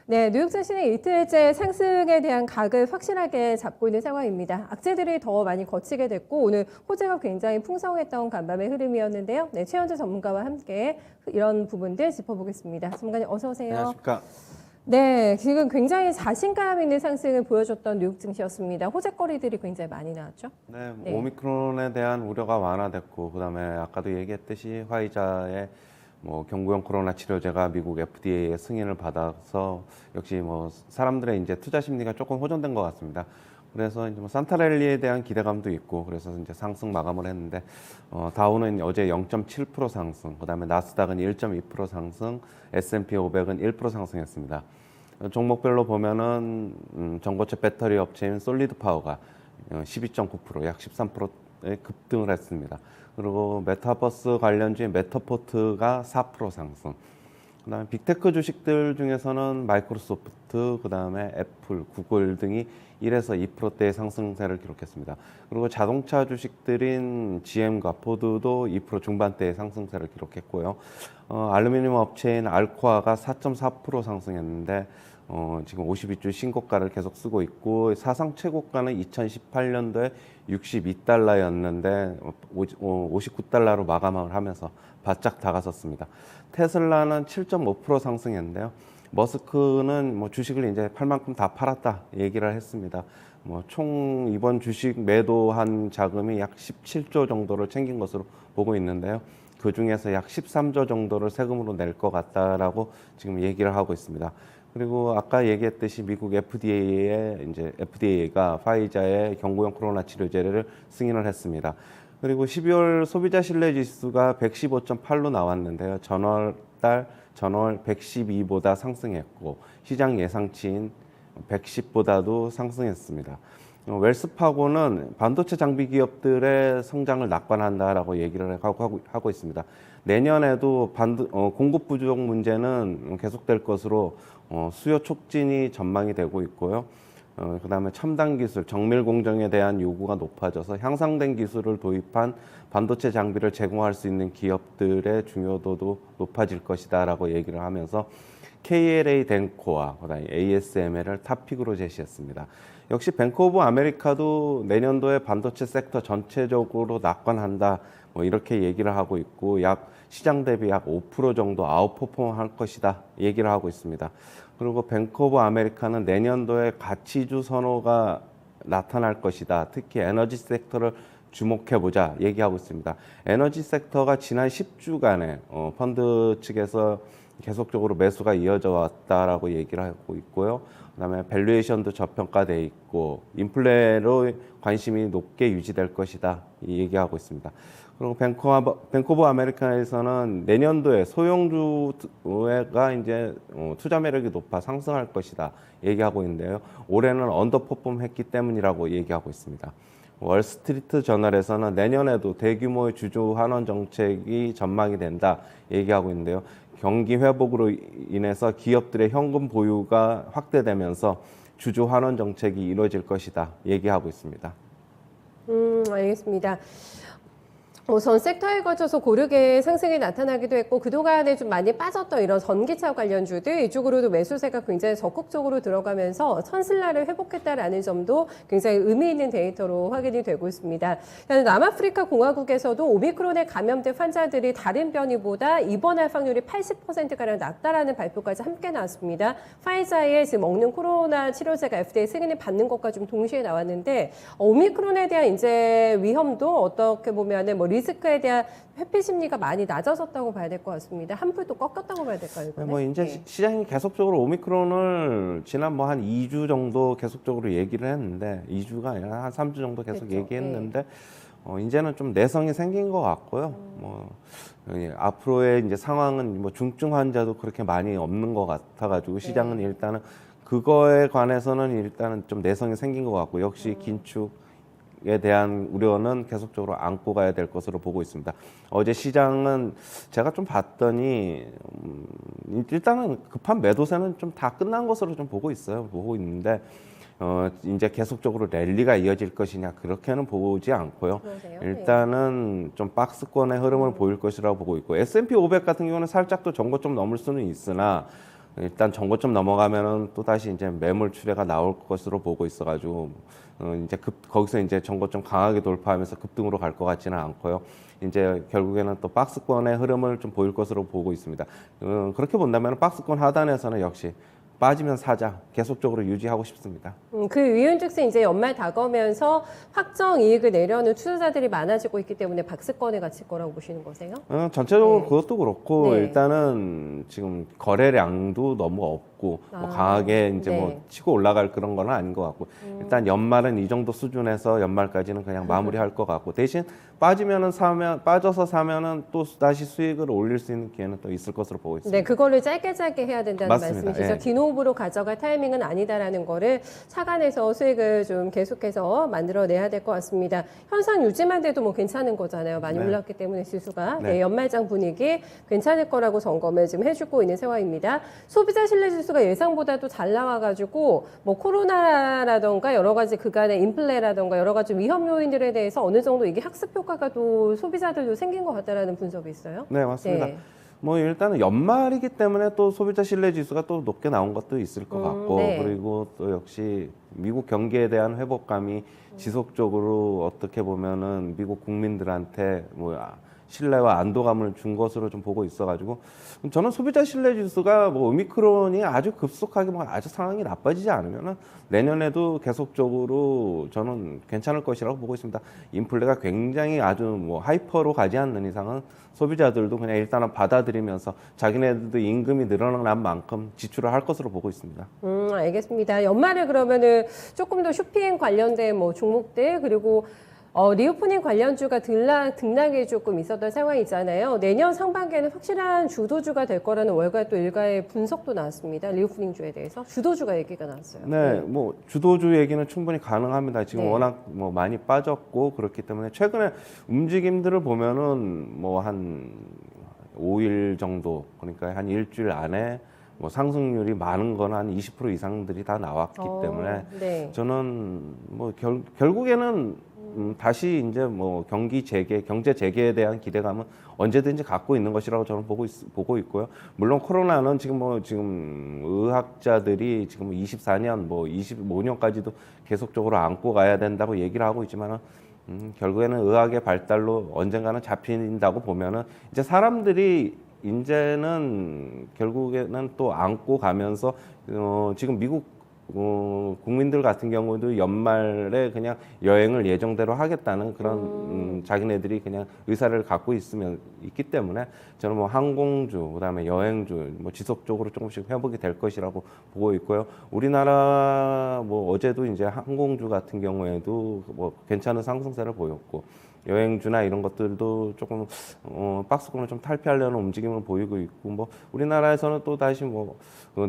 네, 뉴욕 증시는 이틀째 상승에 대한 각을 확실하게 잡고 있는 상황입니다. 악재들이 더 많이 거치게 됐고 오늘 호재가 굉장히 풍성했던 간밤의 흐름이었는데요. 네, 최현주 전문가와 함께 이런 부분들 짚어보겠습니다. 전문가님 어서 오세요. 안녕하십니까. 네, 지금 굉장히 자신감 있는 상승을 보여줬던 뉴욕 증시였습니다. 호재거리들이 굉장히 많이 나왔죠. 네, 네. 오미크론에 대한 우려가 완화됐고, 그다음에 아까도 얘기했듯이 화이자의 경구용 코로나 치료제가 미국 FDA의 승인을 받아서 역시 사람들의 이제 투자 심리가 조금 호전된 것 같습니다. 그래서 이제 산타랠리에 대한 기대감도 있고, 그래서 이제 상승 마감을 했는데, 다우는 어제 0.7% 상승, 그다음에 나스닥은 1.2% 상승, S&P 500은 1% 상승했습니다. 종목별로 보면은 전고체 배터리 업체인 솔리드 파워가 12.9%, 약 13%의 급등을 했습니다. 그리고 메타버스 관련주인 메타포트가 4% 상승. 그다음에 빅테크 주식들 중에서는 마이크로소프트, 그다음에 애플, 구글 등이 1에서 2%대의 상승세를 기록했습니다. 그리고 자동차 주식들인 GM과 포드도 2% 중반대의 상승세를 기록했고요. 알루미늄 업체인 알코아가 4.4% 상승했는데 지금 52주 신고가를 계속 쓰고 있고, 사상 최고가는 2018년도에 62달러였는데 59달러로 마감을 하면서 바짝 다가섰습니다. 테슬라는 7.5% 상승했는데요. 머스크는 주식을 이제 팔 만큼 다 팔았다 얘기를 했습니다. 총 이번 주식 매도한 자금이 약 17조 정도를 챙긴 것으로 보고 있는데요. 그 중에서 약 13조 정도를 세금으로 낼 것 같다라고 지금 얘기를 하고 있습니다. 그리고 아까 얘기했듯이 미국 FDA가 파이자의 경구용 코로나 치료제를 승인을 했습니다. 그리고 12월 소비자 신뢰 지수가 115.8로 나왔는데요. 전월 112보다 상승했고, 시장 예상치인 110보다도 상승했습니다. 웰스파고는 반도체 장비 기업들의 성장을 낙관한다라고 얘기를 하고 있습니다. 내년에도 공급 부족 문제는 계속될 것으로 수요 촉진이 전망이 되고 있고요. 그다음에 첨단 기술, 정밀 공정에 대한 요구가 높아져서 향상된 기술을 도입한 반도체 장비를 제공할 수 있는 기업들의 중요도도 높아질 것이다라고 얘기를 하면서 KLA 덴코와 그다음에 ASML을 탑픽으로 제시했습니다. 역시 뱅크 오브 아메리카도 내년도에 반도체 섹터 전체적으로 낙관한다, 이렇게 얘기를 하고 있고, 시장 대비 약 5% 정도 아웃퍼폼 할 것이다 얘기를 하고 있습니다. 그리고 뱅크 오브 아메리카는 내년도에 가치주 선호가 나타날 것이다. 특히 에너지 섹터를 주목해보자 얘기하고 있습니다. 에너지 섹터가 지난 10주간에 펀드 측에서 계속적으로 매수가 이어져 왔다라고 얘기를 하고 있고요. 그다음에 밸류에이션도 저평가돼 있고, 인플레로 관심이 높게 유지될 것이다 이 얘기하고 있습니다. 그리고 뱅크 오브 아메리카에서는 내년도에 소형주가 이제 투자 매력이 높아 상승할 것이다 얘기하고 있는데요. 올해는 언더퍼폼 했기 때문이라고 얘기하고 있습니다. 월스트리트 저널에서는 내년에도 대규모의 주주 환원 정책이 전망이 된다 얘기하고 있는데요. 경기 회복으로 인해서 기업들의 현금 보유가 확대되면서 주주 환원 정책이 이루어질 것이다 얘기하고 있습니다. 알겠습니다. 전 섹터에 걸쳐서 고르게 상승이 나타나기도 했고, 그동안에 좀 많이 빠졌던 이런 전기차 관련주들 이쪽으로도 매수세가 굉장히 적극적으로 들어가면서 선슬라를 회복했다라는 점도 굉장히 의미 있는 데이터로 확인이 되고 있습니다. 남아프리카 공화국에서도 오미크론에 감염된 환자들이 다른 변이보다 입원할 확률이 80%가량 낮다라는 발표까지 함께 나왔습니다. 파이자의 지금 먹는 코로나 치료제가 FDA 승인을 받는 것과 좀 동시에 나왔는데, 오미크론에 대한 이제 위험도 어떻게 보면은 리스크에 대한 회피 심리가 많이 낮아졌다고 봐야 될 것 같습니다. 한풀 또 꺾였다고 봐야 될까요? 이제 네. 시장이 계속적으로 오미크론을 지난 한 2주 정도 계속적으로 얘기를 했는데, 2주가 아니라 한 3주 정도 계속 그렇죠. 얘기했는데, 이제는 좀 내성이 생긴 것 같고요. 앞으로의 이제 상황은 중증 환자도 그렇게 많이 없는 것 같아가지고, 시장은 일단은 그거에 관해서는 일단은 좀 내성이 생긴 것 같고, 역시 긴축에 대한 우려는 계속적으로 안고 가야 될 것으로 보고 있습니다. 어제 시장은 제가 좀 봤더니 일단은 급한 매도세는 좀 다 끝난 것으로 좀 보고 있는데, 이제 계속적으로 랠리가 이어질 것이냐 그렇게는 보지 않고요. 그러세요? 일단은 좀 박스권의 흐름을 보일 것이라고 보고 있고, S&P 500 같은 경우는 살짝 또 전고점 넘을 수는 있으나 일단 전고점 넘어가면은 또 다시 이제 매물 출회가 나올 것으로 보고 있어가지고 이제 거기서 이제 전고점 강하게 돌파하면서 급등으로 갈 것 같지는 않고요. 이제 결국에는 또 박스권의 흐름을 좀 보일 것으로 보고 있습니다. 그렇게 본다면 박스권 하단에서는 역시 빠지면 사자 계속적으로 유지하고 싶습니다. 그 이유인즉슨 이제 연말 다가오면서 확정 이익을 내려는 투자자들이 많아지고 있기 때문에 박스권에 갇힐 거라고 보시는 거세요? 전체적으로 네. 그것도 그렇고 네. 일단은 지금 거래량도 너무 없고 뭐 강하게 이제 네. 뭐 치고 올라갈 그런 거는 아닌 것 같고 일단 연말은 이 정도 수준에서 연말까지는 그냥 마무리할 것 같고 대신 빠져서 사면은 또 다시 수익을 올릴 수 있는 기회는 또 있을 것으로 보고 있습니다. 네, 그거를 짧게 해야 된다는 맞습니다. 말씀이시죠. 예. 기노브로 가져갈 타이밍은 아니다라는 거를 차관해서 수익을 좀 계속해서 만들어내야 될 것 같습니다. 현상 유지만 돼도 뭐 괜찮은 거잖아요. 많이 네. 올랐기 때문에 지수가. 네. 네, 연말장 분위기 괜찮을 거라고 점검을 지금 해주고 있는 상황입니다. 소비자 신뢰 지수가 예상보다도 잘 나와가지고 뭐 코로나라던가 여러 가지 그간의 인플레라던가 여러 가지 위험 요인들에 대해서 어느 정도 이게 학습 효과가 또 소비자들도 생긴 것 같다라는 분석이 있어요. 네, 맞습니다. 네. 뭐 일단은 연말이기 때문에 또 소비자 신뢰 지수가 또 높게 나온 것도 있을 것 같고 네. 그리고 또 역시 미국 경기에 대한 회복감이 지속적으로 어떻게 보면은 미국 국민들한테 뭐 신뢰와 안도감을 준 것으로 좀 보고 있어가지고 저는 소비자 신뢰 지수가 뭐 오미크론이 아주 급속하게 뭐 아주 상황이 나빠지지 않으면은 내년에도 계속적으로 저는 괜찮을 것이라고 보고 있습니다. 인플레가 굉장히 아주 뭐 하이퍼로 가지 않는 이상은 소비자들도 그냥 일단은 받아들이면서 자기네들도 임금이 늘어난 만큼 지출을 할 것으로 보고 있습니다. 알겠습니다. 연말에 그러면은 조금 더 쇼핑 관련된 뭐 종목들 그리고 리오프닝 관련주가 등락이 조금 있었던 상황이잖아요. 내년 상반기에는 확실한 주도주가 될 거라는 월가 또 일가의 분석도 나왔습니다. 리오프닝주에 대해서 주도주가 얘기가 나왔어요. 네, 뭐 주도주 얘기는 충분히 가능합니다. 지금 네. 워낙 뭐 많이 빠졌고 그렇기 때문에 최근에 움직임들을 보면은 뭐 한 5일 정도 그러니까 한 일주일 안에 뭐 상승률이 많은 건 한 20% 이상들이 다 나왔기 때문에 네. 저는 뭐 결국에는 다시 이제 뭐 경제 재개에 대한 기대감은 언제든지 갖고 있는 것이라고 저는 보고 있고요. 물론 코로나는 지금 의학자들이 지금 24년 뭐 25년까지도 계속적으로 안고 가야 된다고 얘기를 하고 있지만은 결국에는 의학의 발달로 언젠가는 잡힌다고 보면은 이제 사람들이 이제는 결국에는 또 안고 가면서 지금 미국 국민들 같은 경우도 연말에 그냥 여행을 예정대로 하겠다는 그런 자기네들이 그냥 의사를 갖고 있기 때문에 저는 뭐 항공주 그다음에 여행주 뭐 지속적으로 조금씩 회복이 될 것이라고 보고 있고요. 우리나라 뭐 어제도 이제 항공주 같은 경우에도 뭐 괜찮은 상승세를 보였고 여행주나 이런 것들도 조금 박스권을 좀 탈피하려는 움직임을 보이고 있고 뭐 우리나라에서는 또 다시 뭐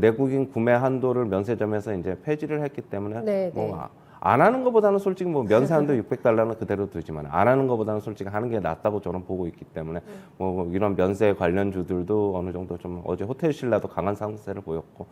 내국인 구매 한도를 면세점에서 이제 폐지를 했기 때문에 네, 뭐 안 하는 것보다는 솔직히 뭐 면세 한도 600달러는 그대로 두지만 안 하는 것보다는 솔직히 하는 게 낫다고 저는 보고 있기 때문에 뭐 이런 면세 관련주들도 어느 정도 좀 어제 호텔 신라도 강한 상승세를 보였고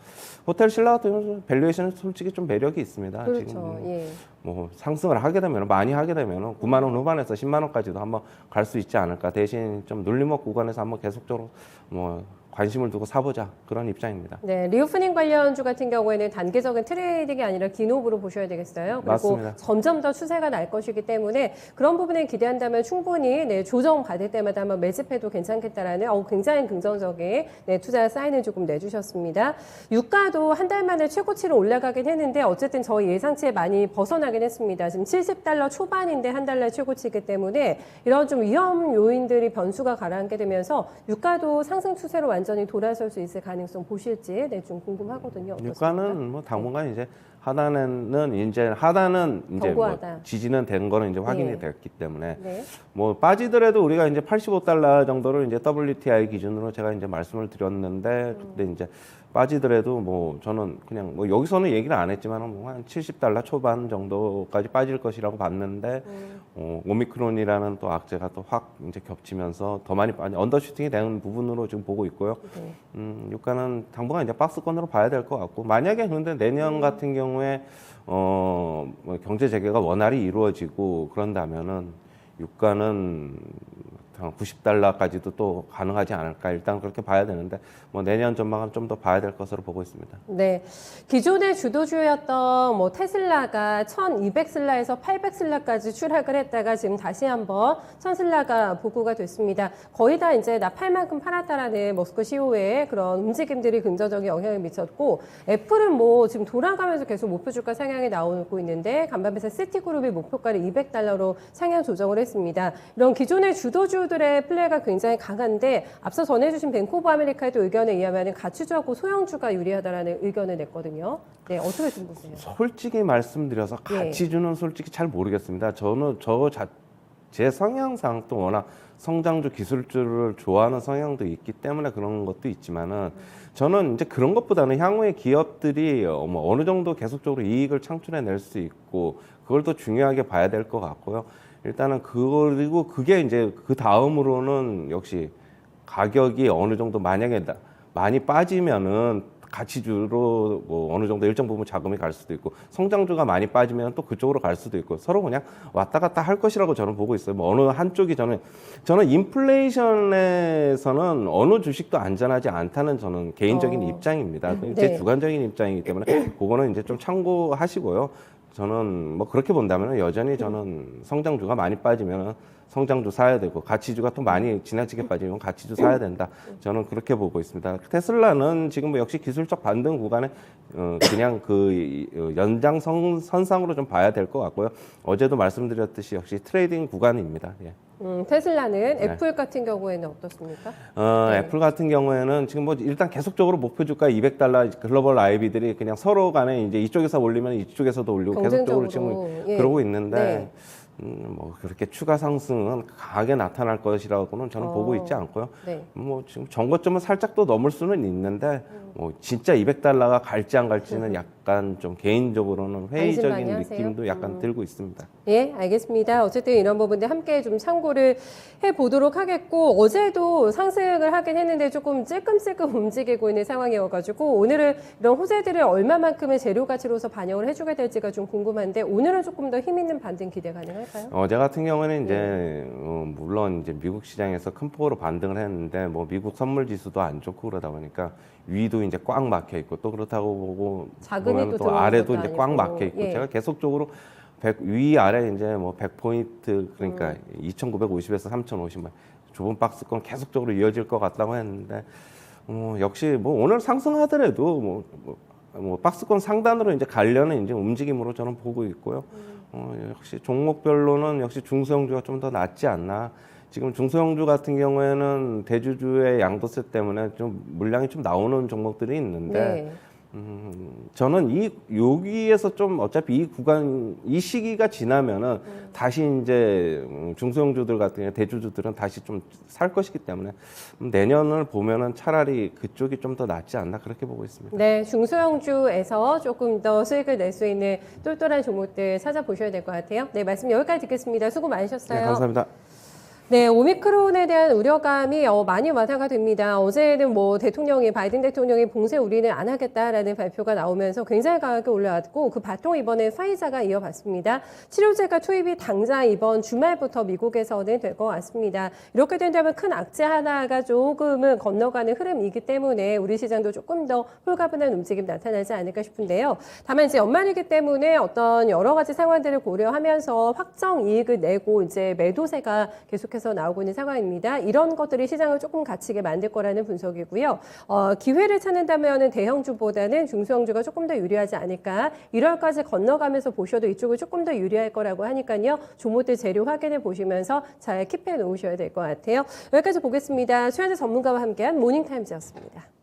호텔 신라 같은 경우는 밸류에이션은 솔직히 좀 매력이 있습니다. 그렇죠. 지금 예. 뭐 상승을 하게 되면 많이 하게 되면 9만 원 후반에서 10만 원까지도 한번 갈 수 있지 않을까. 대신 좀 눌림목 구간에서 한번 계속적으로 뭐 관심을 두고 사보자 그런 입장입니다. 네, 리오프닝 관련주 같은 경우에는 단기적인 트레이딩이 아니라 기노브로 보셔야 되겠어요. 그리고 맞습니다. 점점 더 추세가 날 것이기 때문에 그런 부분에 기대한다면 충분히 조정 받을 때마다 한번 매집해도 괜찮겠다라는 굉장히 긍정적인 투자 사인을 조금 내주셨습니다. 유가도 한 달 만에 최고치로 올라가긴 했는데 어쨌든 저희 예상치에 많이 벗어나긴 했습니다. 지금 70달러 초반인데 한 달날 최고치이기 때문에 이런 좀 위험 요인들이 변수가 가라앉게 되면서 유가도 상승 추세로 완전히 돌아설 수 있을 가능성 보실지 좀 궁금하거든요. 어떻습니까? 유가는 뭐 당분간 이제 하단은 이제 뭐 견고하다. 지지는 된 거는 이제 확인이 네. 됐기 때문에 네. 뭐 빠지더라도 우리가 이제 85달러 정도를 이제 WTI 기준으로 제가 이제 말씀을 드렸는데 그때 이제 빠지더라도 뭐 저는 그냥 뭐 여기서는 얘기를 안 했지만 뭐 한 70달러 초반 정도까지 빠질 것이라고 봤는데 오미크론이라는 또 악재가 또 확 이제 겹치면서 더 많이 언더슈팅이 되는 부분으로 지금 보고 있고요. 네. 유가는 당분간 이제 박스권으로 봐야 될 것 같고 만약에 그런데 내년 같은 경우에 뭐 경제 재개가 원활히 이루어지고 그런다면은 유가는 $90까지도 또 가능하지 않을까 일단 그렇게 봐야 되는데 뭐 내년 전망은 좀 더 봐야 될 것으로 보고 있습니다. 네, 기존의 주도주였던 뭐 테슬라가 1,200슬라에서 800슬라까지 추락을 했다가 지금 다시 한번 1,000슬라가 복구가 됐습니다. 거의 다 이제 나 팔 만큼 팔았다라는 머스크 CEO의 그런 움직임들이 긍정적인 영향을 미쳤고, 애플은 뭐 지금 돌아가면서 계속 목표 주가 상향이 나오고 있는데 간밤에서 시티그룹이 목표가를 $200로 상향 조정을 했습니다. 이런 기존의 주도주들의 플레이가 굉장히 강한데, 앞서 전해주신 뱅크 오브 아메리카의 의견에 의하면 가치주하고 소형주가 유리하다라는 의견을 냈거든요. 네, 어떻게 좀 보세요? 솔직히 말씀드려서 가치주는 솔직히 잘 모르겠습니다. 저는 제 성향상 또 워낙 성장주, 기술주를 좋아하는 성향도 있기 때문에 그런 것도 있지만은 저는 이제 그런 것보다는 향후에 기업들이 뭐 어느 정도 계속적으로 이익을 창출해낼 수 있고 그걸 더 중요하게 봐야 될 것 같고요. 일단은 그리고 그게 이제 그 다음으로는 역시 가격이 어느 정도 만약에 많이 빠지면은 가치주로 뭐 어느 정도 일정 부분 자금이 갈 수도 있고 성장주가 많이 빠지면 또 그쪽으로 갈 수도 있고 서로 그냥 왔다 갔다 할 것이라고 저는 보고 있어요. 뭐 어느 한쪽이 저는 인플레이션에서는 어느 주식도 안전하지 않다는 저는 개인적인 입장입니다. 제 네. 주관적인 입장이기 때문에 그거는 이제 좀 참고하시고요. 저는 뭐 그렇게 본다면 여전히 저는 성장주가 많이 빠지면 성장주 사야 되고 가치주가 또 많이 지나치게 빠지면 가치주 사야 된다. 저는 그렇게 보고 있습니다. 테슬라는 지금 뭐 역시 기술적 반등 구간에 그냥 그 연장선상으로 좀 봐야 될 것 같고요. 어제도 말씀드렸듯이 역시 트레이딩 구간입니다. 예. 테슬라는 애플 같은 경우에는 어떻습니까? 애플 같은 경우에는 지금 뭐 일단 계속적으로 목표 주가 $200 글로벌 IB들이 그냥 서로 간에 이제 이쪽에서 올리면 이쪽에서도 올리고 계속적으로 지금 그러고 있는데 네. 뭐 그렇게 추가 상승은 강하게 나타날 것이라고는 저는 보고 있지 않고요. 네. 뭐 지금 전고점은 살짝 또 넘을 수는 있는데 뭐 진짜 $200가 갈지 안 갈지는 약간 좀 개인적으로는 회의적인 안심만이 느낌도 하세요? 약간 들고 있습니다. 예, 알겠습니다. 어쨌든 이런 부분들 함께 좀 참고를 해보도록 하겠고, 어제도 상승을 하긴 했는데 조금 찔끔찔끔 움직이고 있는 상황이어가지고 오늘은 이런 호재들을 얼마만큼의 재료 가치로서 반영을 해주게 될지가 좀 궁금한데, 오늘은 조금 더 힘 있는 반등 기대 가능할까요? 어제 같은 경우는 이제 물론 이제 미국 시장에서 큰 폭으로 반등을 했는데 뭐 미국 선물 지수도 안 좋고 그러다 보니까 위도 이제 꽉 막혀 있고 또 그렇다고 보고 자금이 또 들어오는 아래도 것도 이제 꽉 아니고. 막혀 있고 예. 제가 계속적으로 위 아래 이제 뭐 100포인트 그러니까 2,950에서 3,050만 좁은 박스권 계속적으로 이어질 것 같다고 했는데 역시 뭐 오늘 상승하더라도 뭐 박스권 상단으로 이제 가려는 이제 움직임으로 저는 보고 있고요. 역시 종목별로는 역시 중소형주가 좀 더 낫지 않나. 지금 중소형주 같은 경우에는 대주주의 양도세 때문에 좀 물량이 좀 나오는 종목들이 있는데 네. 저는 여기에서 좀 어차피 이 시기가 지나면은 다시 이제 중소형주들 같은 경우 대주주들은 다시 좀 살 것이기 때문에 내년을 보면은 차라리 그쪽이 좀 더 낫지 않나 그렇게 보고 있습니다. 네, 중소형주에서 조금 더 수익을 낼 수 있는 똘똘한 종목들 찾아보셔야 될 것 같아요. 네, 말씀 여기까지 듣겠습니다. 수고 많으셨어요. 네, 감사합니다. 네, 오미크론에 대한 우려감이 많이 완화가 됩니다. 어제는 뭐 바이든 대통령이 봉쇄 우리는 안 하겠다라는 발표가 나오면서 굉장히 강하게 올라왔고, 그 바통 이번에 화이자가 이어봤습니다. 치료제가 투입이 당장 이번 주말부터 미국에서는 될 것 같습니다. 이렇게 된다면 큰 악재 하나가 조금은 건너가는 흐름이기 때문에 우리 시장도 조금 더 홀가분한 움직임 나타나지 않을까 싶은데요. 다만 이제 연말이기 때문에 어떤 여러 가지 상황들을 고려하면서 확정 이익을 내고 이제 매도세가 계속해서 나오고 있는 상황입니다. 이런 것들이 시장을 조금 갇히게 만들 거라는 분석이고요. 기회를 찾는다면 대형주보다는 중소형주가 조금 더 유리하지 않을까. 1월까지 건너가면서 보셔도 이쪽을 조금 더 유리할 거라고 하니까요. 종목들 재료 확인해 보시면서 잘 킵해 놓으셔야 될 것 같아요. 여기까지 보겠습니다. 최현재 전문가와 함께한 모닝타임즈였습니다.